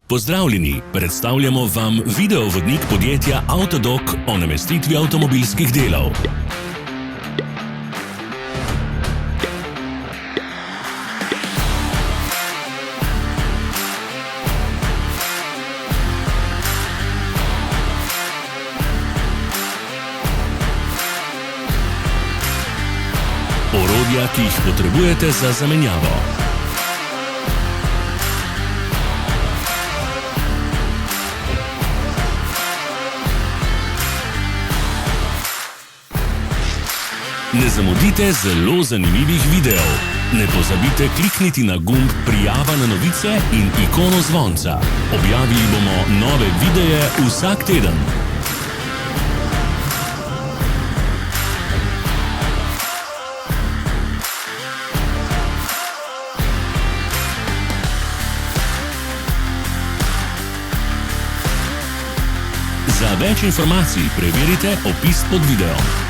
Pozdravljeni, predstavljamo vam videovodnik podjetja Avtodok o namestitvi avtomobilskih delov. Orodja, ki jih potrebujete za zamenjavo. Ne zamudite zelo zanimivih videov. Ne pozabite klikniti na gumb Prijava na novice in ikono zvonca. Objavili bomo nove videe vsak teden. Za več informacij preverite opis pod videom.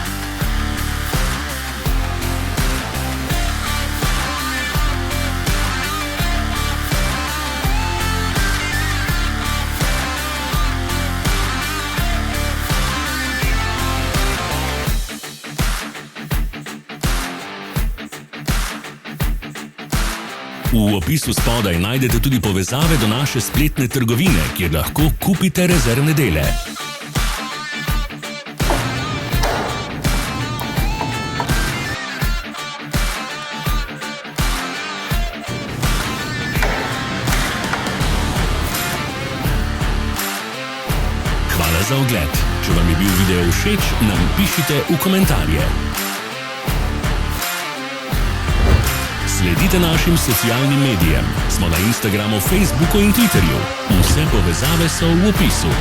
V opisu spodaj najdete tudi povezave do naše spletne trgovine, kjer lahko kupite rezervne dele. Hvala za ogled. Če vam je bil video všeč, nam pišite v komentarje. Sledite našim socialnim medijem. Smo na Instagramu, Facebooku in Twitterju. Vse povezave so v opisu.